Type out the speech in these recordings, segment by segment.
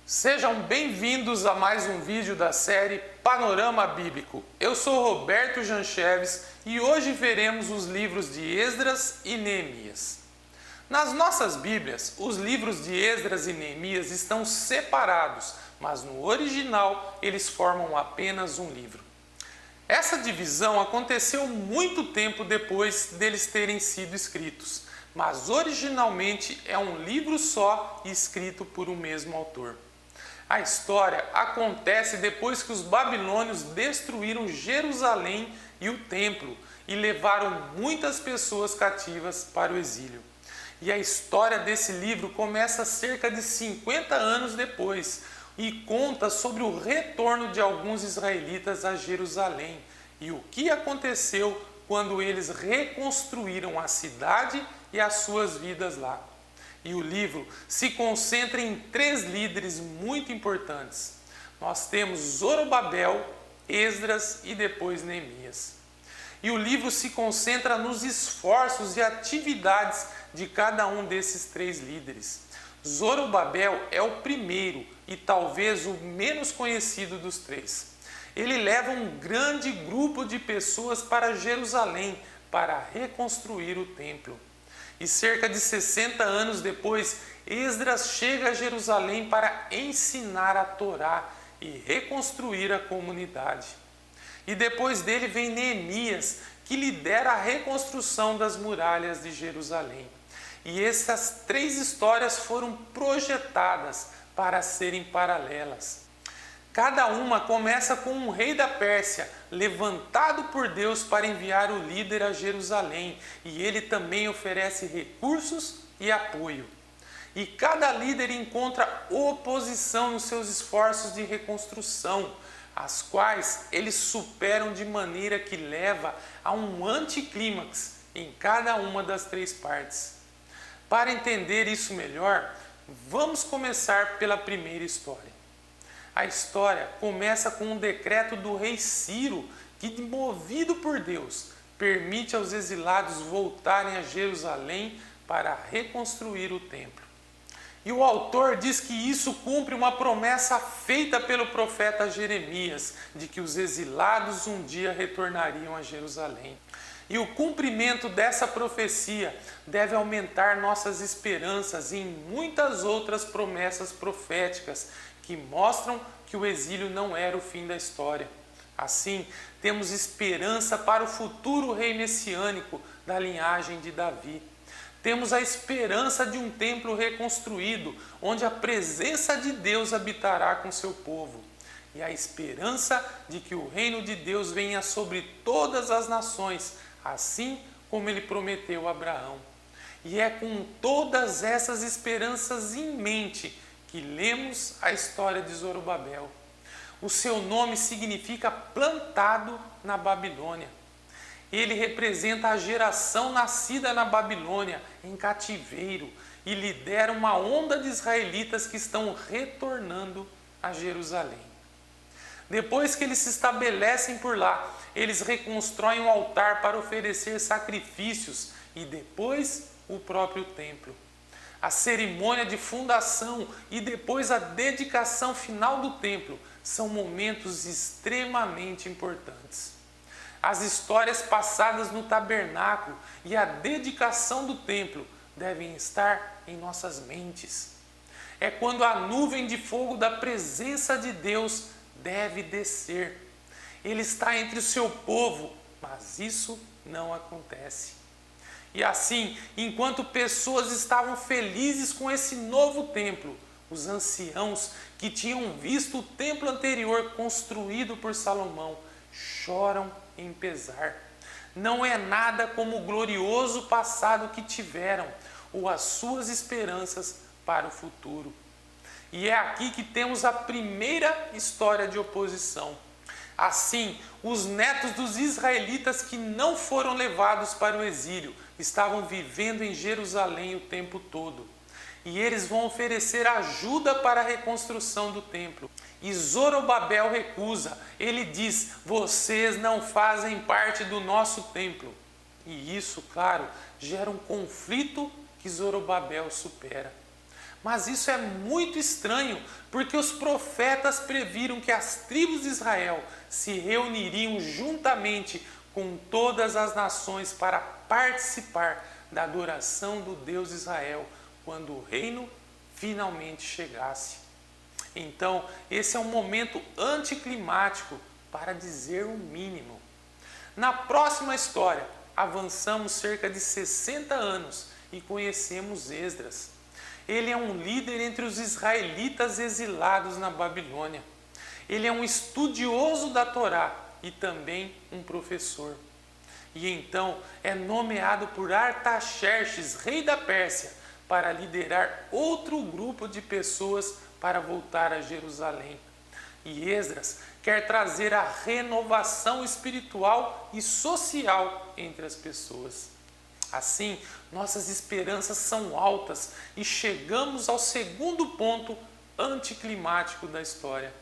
Sejam bem-vindos a mais um vídeo da série Panorama Bíblico. Eu sou Roberto Jancheves e hoje veremos os livros de Esdras e Neemias. Nas nossas Bíblias, os livros de Esdras e Neemias estão separados, mas no original eles formam apenas um livro. Essa divisão aconteceu muito tempo depois deles terem sido escritos, mas originalmente é um livro só escrito por um mesmo autor. A história acontece depois que os babilônios destruíram Jerusalém e o templo e levaram muitas pessoas cativas para o exílio. E a história desse livro começa cerca de 50 anos depois e conta sobre o retorno de alguns israelitas a Jerusalém e o que aconteceu quando eles reconstruíram a cidade e as suas vidas lá. E o livro se concentra em 3 líderes muito importantes. Nós temos Zorobabel, Esdras e depois Neemias. E o livro se concentra nos esforços e atividades de cada um desses 3 líderes. Zorobabel é o primeiro e talvez o menos conhecido dos 3. Ele leva um grande grupo de pessoas para Jerusalém para reconstruir o templo. E cerca de 60 anos depois, Esdras chega a Jerusalém para ensinar a Torá e reconstruir a comunidade. E depois dele vem Neemias, que lidera a reconstrução das muralhas de Jerusalém. E essas 3 histórias foram projetadas para serem paralelas. Cada uma começa com um rei da Pérsia, levantado por Deus para enviar o líder a Jerusalém, e ele também oferece recursos e apoio. E cada líder encontra oposição nos seus esforços de reconstrução, as quais eles superam de maneira que leva a um anticlímax em cada uma das 3 partes. Para entender isso melhor, vamos começar pela primeira história. A história começa com um decreto do rei Ciro, que, movido por Deus, permite aos exilados voltarem a Jerusalém para reconstruir o templo. E o autor diz que isso cumpre uma promessa feita pelo profeta Jeremias, de que os exilados um dia retornariam a Jerusalém. E o cumprimento dessa profecia deve aumentar nossas esperanças em muitas outras promessas proféticas que mostram que o exílio não era o fim da história. Assim, temos esperança para o futuro rei messiânico da linhagem de Davi. Temos a esperança de um templo reconstruído, onde a presença de Deus habitará com seu povo. E a esperança de que o reino de Deus venha sobre todas as nações, assim como ele prometeu a Abraão. E é com todas essas esperanças em mente que lemos a história de Zorobabel. O seu nome significa plantado na Babilônia. Ele representa a geração nascida na Babilônia, em cativeiro, e lidera uma onda de israelitas que estão retornando a Jerusalém. Depois que eles se estabelecem por lá, eles reconstroem um altar para oferecer sacrifícios e depois o próprio templo. A cerimônia de fundação e depois a dedicação final do templo são momentos extremamente importantes. As histórias passadas no tabernáculo e a dedicação do templo devem estar em nossas mentes. É quando a nuvem de fogo da presença de Deus deve descer. Ele está entre o seu povo, mas isso não acontece. E assim, enquanto pessoas estavam felizes com esse novo templo, os anciãos que tinham visto o templo anterior construído por Salomão choram em pesar. Não é nada como o glorioso passado que tiveram ou as suas esperanças para o futuro. E é aqui que temos a primeira história de oposição. Assim, os netos dos israelitas que não foram levados para o exílio estavam vivendo em Jerusalém o tempo todo. E eles vão oferecer ajuda para a reconstrução do templo. E Zorobabel recusa. Ele diz: vocês não fazem parte do nosso templo. E isso, claro, gera um conflito que Zorobabel supera. Mas isso é muito estranho, porque os profetas previram que as tribos de Israel se reuniriam juntamente com todas as nações para participar da adoração do Deus de Israel quando o reino finalmente chegasse. Então, esse é um momento anticlimático, para dizer o mínimo. Na próxima história, avançamos cerca de 60 anos e conhecemos Esdras. Ele é um líder entre os israelitas exilados na Babilônia. Ele é um estudioso da Torá e também um professor. E então é nomeado por Artaxerxes, rei da Pérsia, para liderar outro grupo de pessoas para voltar a Jerusalém. E Esdras quer trazer a renovação espiritual e social entre as pessoas. Assim, nossas esperanças são altas e chegamos ao segundo ponto anticlimático da história.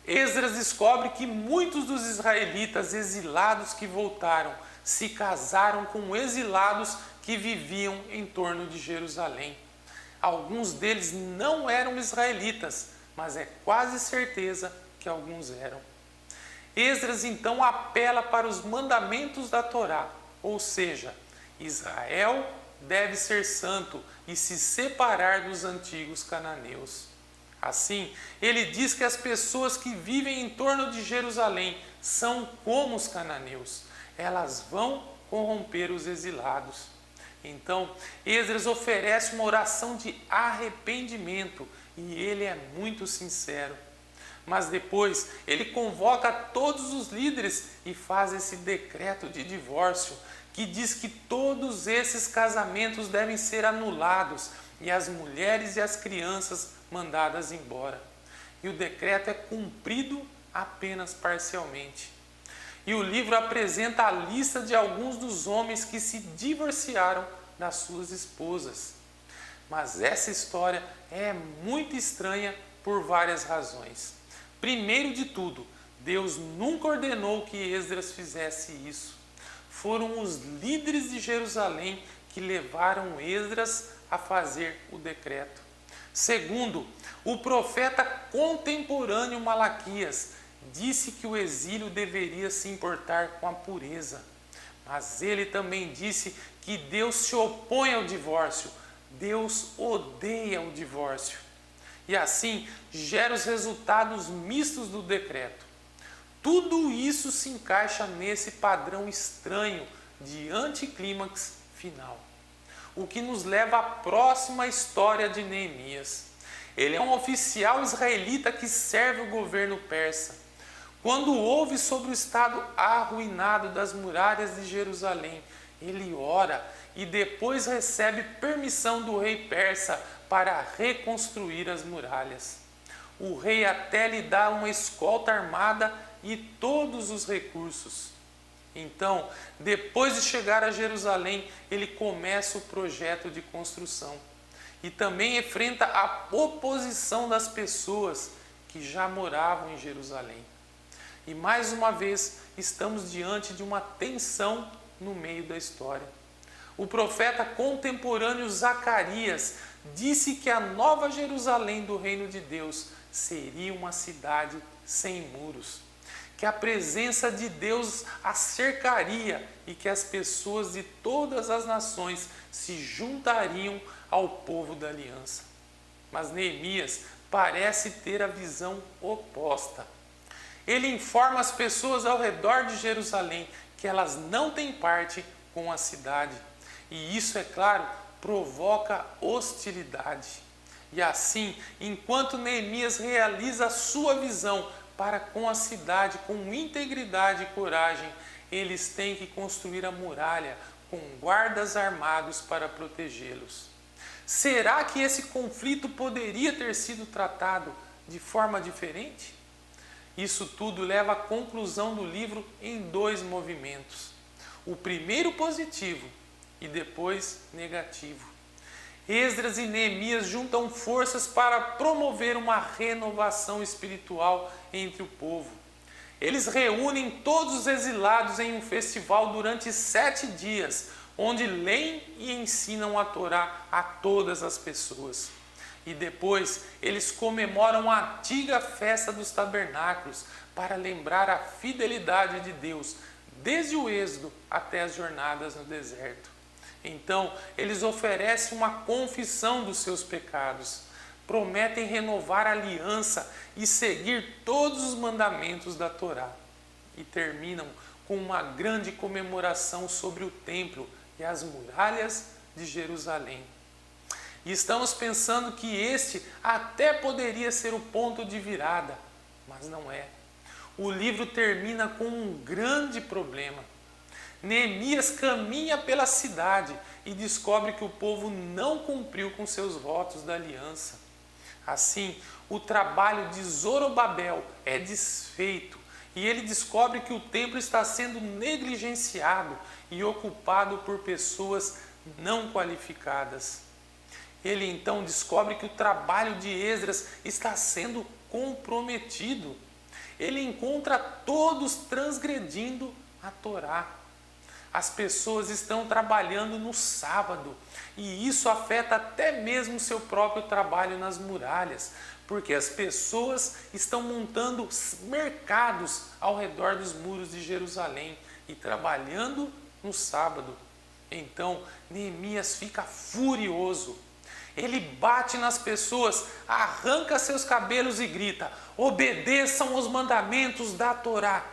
Esdras descobre que muitos dos israelitas exilados que voltaram se casaram com exilados que viviam em torno de Jerusalém. Alguns deles não eram israelitas, mas é quase certeza que alguns eram. Esdras então apela para os mandamentos da Torá, ou seja, Israel deve ser santo e se separar dos antigos cananeus. Assim, ele diz que as pessoas que vivem em torno de Jerusalém são como os cananeus. Elas vão corromper os exilados. Então, Esdras oferece uma oração de arrependimento e ele é muito sincero. Mas depois, ele convoca todos os líderes e faz esse decreto de divórcio, que diz que todos esses casamentos devem ser anulados e as mulheres e as crianças mandadas embora. E o decreto é cumprido apenas parcialmente. E o livro apresenta a lista de alguns dos homens que se divorciaram das suas esposas. Mas essa história é muito estranha por várias razões. Primeiro de tudo, Deus nunca ordenou que Esdras fizesse isso. Foram os líderes de Jerusalém que levaram Esdras a fazer o decreto. Segundo, o profeta contemporâneo Malaquias disse que o exílio deveria se importar com a pureza. Mas ele também disse que Deus se opõe ao divórcio. Deus odeia o divórcio. E assim gera os resultados mistos do decreto. Tudo isso se encaixa nesse padrão estranho de anticlímax final. O que nos leva à próxima história de Neemias. Ele é um oficial israelita que serve o governo persa. Quando ouve sobre o estado arruinado das muralhas de Jerusalém, ele ora e depois recebe permissão do rei persa para reconstruir as muralhas. O rei até lhe dá uma escolta armada e todos os recursos. Então, depois de chegar a Jerusalém, ele começa o projeto de construção. E também enfrenta a oposição das pessoas que já moravam em Jerusalém. E mais uma vez, estamos diante de uma tensão no meio da história. O profeta contemporâneo Zacarias disse que a nova Jerusalém do reino de Deus seria uma cidade sem muros, que a presença de Deus a cercaria e que as pessoas de todas as nações se juntariam ao povo da aliança. Mas Neemias parece ter a visão oposta. Ele informa as pessoas ao redor de Jerusalém que elas não têm parte com a cidade. E isso, é claro, provoca hostilidade. E assim, enquanto Neemias realiza a sua visão para com a cidade com integridade e coragem, eles têm que construir a muralha com guardas armados para protegê-los. Será que esse conflito poderia ter sido tratado de forma diferente? Isso tudo leva à conclusão do livro em dois movimentos. O primeiro positivo e depois negativo. Esdras e Neemias juntam forças para promover uma renovação espiritual entre o povo. Eles reúnem todos os exilados em um festival durante 7 dias, onde leem e ensinam a Torá a todas as pessoas. E depois eles comemoram a antiga festa dos tabernáculos para lembrar a fidelidade de Deus, desde o Êxodo até as jornadas no deserto. Então, eles oferecem uma confissão dos seus pecados, prometem renovar a aliança e seguir todos os mandamentos da Torá. E terminam com uma grande comemoração sobre o templo e as muralhas de Jerusalém. E estamos pensando que este até poderia ser o ponto de virada, mas não é. O livro termina com um grande problema. Neemias caminha pela cidade e descobre que o povo não cumpriu com seus votos da aliança. Assim, o trabalho de Zorobabel é desfeito e ele descobre que o templo está sendo negligenciado e ocupado por pessoas não qualificadas. Ele então descobre que o trabalho de Esdras está sendo comprometido. Ele encontra todos transgredindo a Torá. As pessoas estão trabalhando no sábado e isso afeta até mesmo o seu próprio trabalho nas muralhas, porque as pessoas estão montando mercados ao redor dos muros de Jerusalém e trabalhando no sábado. Então Neemias fica furioso. Ele bate nas pessoas, arranca seus cabelos e grita: obedeçam os mandamentos da Torá.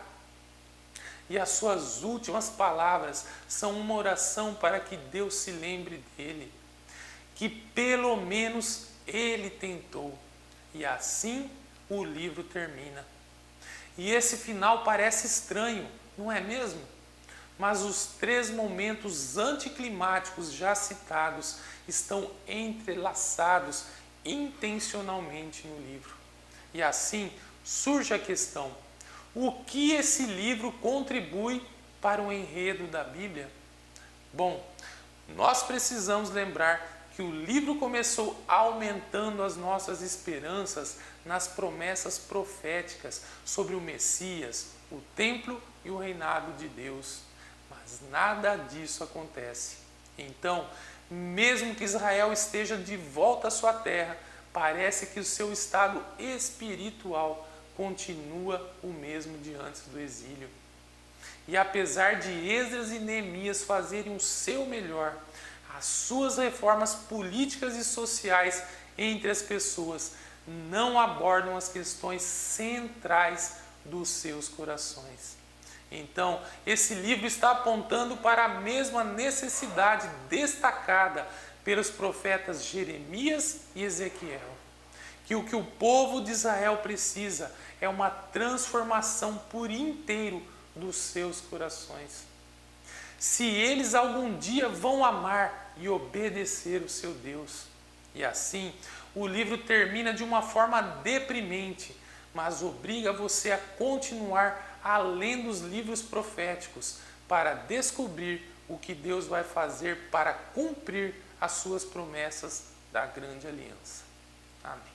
E as suas últimas palavras são uma oração para que Deus se lembre dele, que pelo menos ele tentou. E assim o livro termina. E esse final parece estranho, não é mesmo? Mas os 3 momentos anticlimáticos já citados estão entrelaçados intencionalmente no livro. E assim surge a questão: o que esse livro contribui para o enredo da Bíblia? Bom, nós precisamos lembrar que o livro começou aumentando as nossas esperanças nas promessas proféticas sobre o Messias, o templo e o reinado de Deus. Mas nada disso acontece. Então, mesmo que Israel esteja de volta à sua terra, parece que o seu estado espiritual continua o mesmo de antes do exílio. E apesar de Esdras e Neemias fazerem o seu melhor, as suas reformas políticas e sociais entre as pessoas não abordam as questões centrais dos seus corações. Então, esse livro está apontando para a mesma necessidade destacada pelos profetas Jeremias e Ezequiel, que o povo de Israel precisa é uma transformação por inteiro dos seus corações. Se eles algum dia vão amar e obedecer o seu Deus. E assim, o livro termina de uma forma deprimente, mas obriga você a continuar além dos livros proféticos para descobrir o que Deus vai fazer para cumprir as suas promessas da grande aliança. Amém.